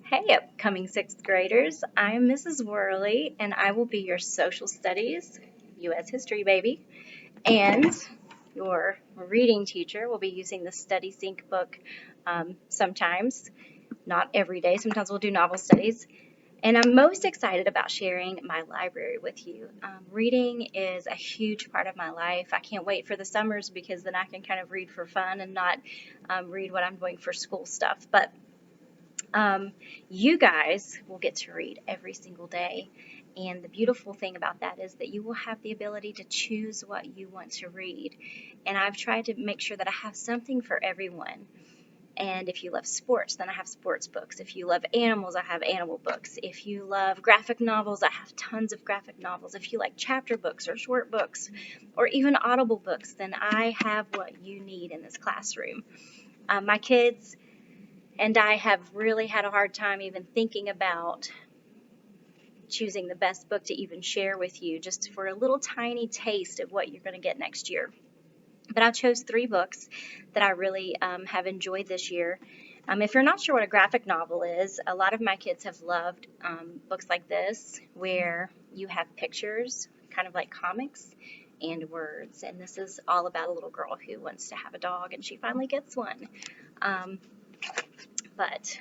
Hey, upcoming sixth graders. I'm Mrs. Worley, and I will be your social studies, U.S. history baby, and your reading teacher. Will be using the Study Sync book sometimes, not every day. Sometimes we'll do novel studies. And I'm most excited about sharing my library with you. Reading is a huge part of my life. I can't wait for the summers because then I can kind of read for fun and not read what I'm doing for school stuff. But you guys will get to read every single day. And the beautiful thing about that is that you will have the ability to choose what you want to read. And I've tried to make sure that I have something for everyone. And if you love sports, then I have sports books. If you love animals, I have animal books. If you love graphic novels, I have tons of graphic novels. If you like chapter books or short books or even audible books, then I have what you need in this classroom. My kids and I have really had a hard time even thinking about choosing the best book to even share with you, just for a little tiny taste of what you're going to get next year. But I chose three books that I really have enjoyed this year. If you're not sure what a graphic novel is, a lot of my kids have loved books like this, where you have pictures, kind of like comics, and words. And this is all about a little girl who wants to have a dog, and she finally gets one. But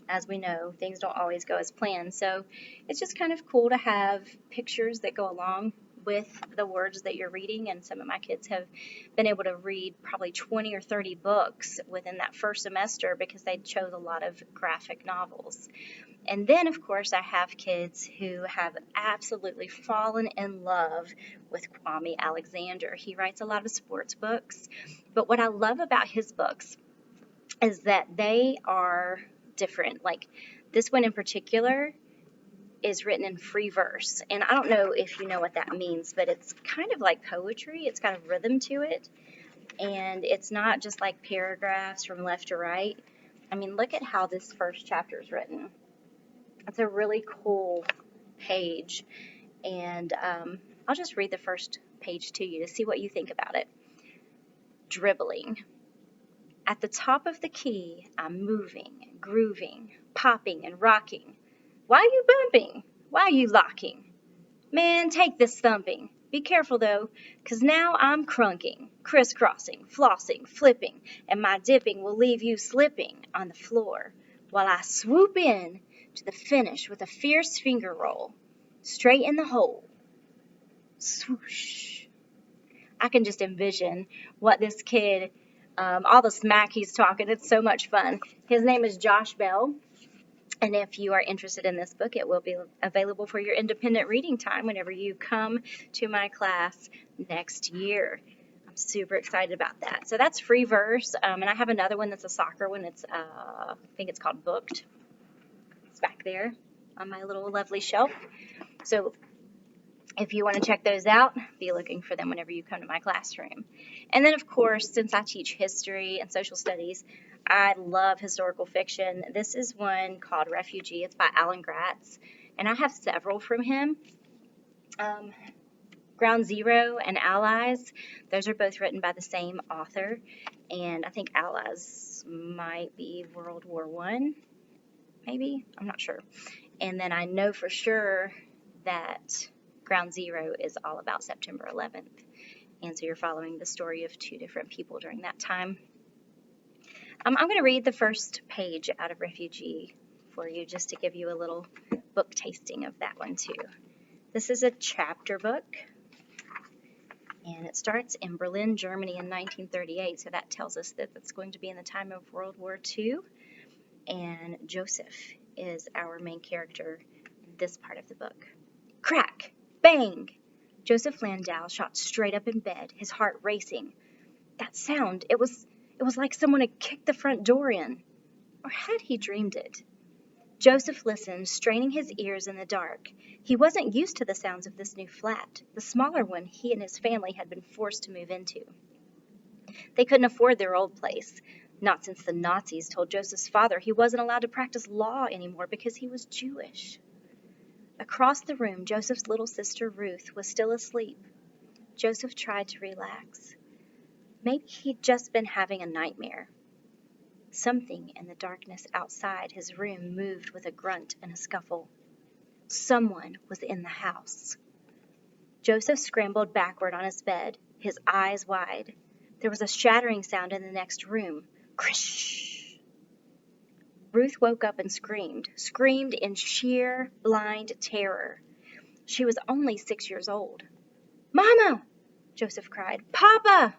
as we know, things don't always go as planned. So it's just kind of cool to have pictures that go along with the words that you're reading. And some of my kids have been able to read probably 20 or 30 books within that first semester because they chose a lot of graphic novels. And then, of course, I have kids who have absolutely fallen in love with Kwame Alexander. He writes a lot of sports books. But what I love about his books is that they are different. Like this one in particular is written in free verse. And I don't know if you know what that means, but it's kind of like poetry. It's got a rhythm to it. And it's not just like paragraphs from left to right. I mean, look at how this first chapter is written. It's a really cool page. And I'll just read the first page to you to see what you think about it. Dribbling. At the top of the key, I'm moving, grooving, popping and rocking. Why you bumping? Why you locking? Man, take this thumping. Be careful though, 'cause now I'm crunking, crisscrossing, flossing, flipping, and my dipping will leave you slipping on the floor while I swoop in to the finish with a fierce finger roll. Straight in the hole. Swoosh. I can just envision what this kid, all the smack he's talking. It's so much fun. His name is Josh Bell. And if you are interested in this book, it will be available for your independent reading time whenever you come to my class next year. I'm super excited about that. So that's free verse. And I have another one that's a soccer one. It's, I think it's called Booked. It's back there on my little lovely shelf. So if you want to check those out, be looking for them whenever you come to my classroom. And then, of course, since I teach history and social studies, I love historical fiction. This is one called Refugee. It's by Alan Gratz, and I have several from him. Ground Zero and Allies, those are both written by the same author, and I think Allies might be World War I, maybe? I'm not sure. And then I know for sure that Ground Zero is all about September 11th. And so you're following the story of two different people during that time. I'm going to read the first page out of Refugee for you just to give you a little book tasting of that one too. This is a chapter book, and it starts in Berlin, Germany in 1938. So that tells us that it's going to be in the time of World War II. And Joseph is our main character in this part of the book. Crack! Bang! Joseph Landau shot straight up in bed, his heart racing. That sound, it was like someone had kicked the front door in. Or had he dreamed it? Joseph listened, straining his ears in the dark. He wasn't used to the sounds of this new flat, the smaller one he and his family had been forced to move into. They couldn't afford their old place, not since the Nazis told Joseph's father he wasn't allowed to practice law anymore because he was Jewish. Across the room, Joseph's little sister Ruth was still asleep. Joseph tried to relax. Maybe he'd just been having a nightmare. Something in the darkness outside his room moved with a grunt and a scuffle. Someone was in the house. Joseph scrambled backward on his bed, his eyes wide. There was a shattering sound in the next room. Crish! Ruth woke up and screamed in sheer, blind terror. She was only 6 years old. "Mama!" Joseph cried. "Papa!"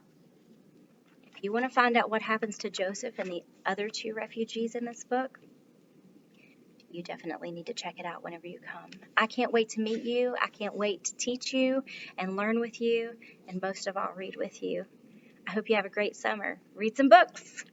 If you want to find out what happens to Joseph and the other 2 refugees in this book, you definitely need to check it out whenever you come. I can't wait to meet you. I can't wait to teach you and learn with you, and most of all, read with you. I hope you have a great summer. Read some books.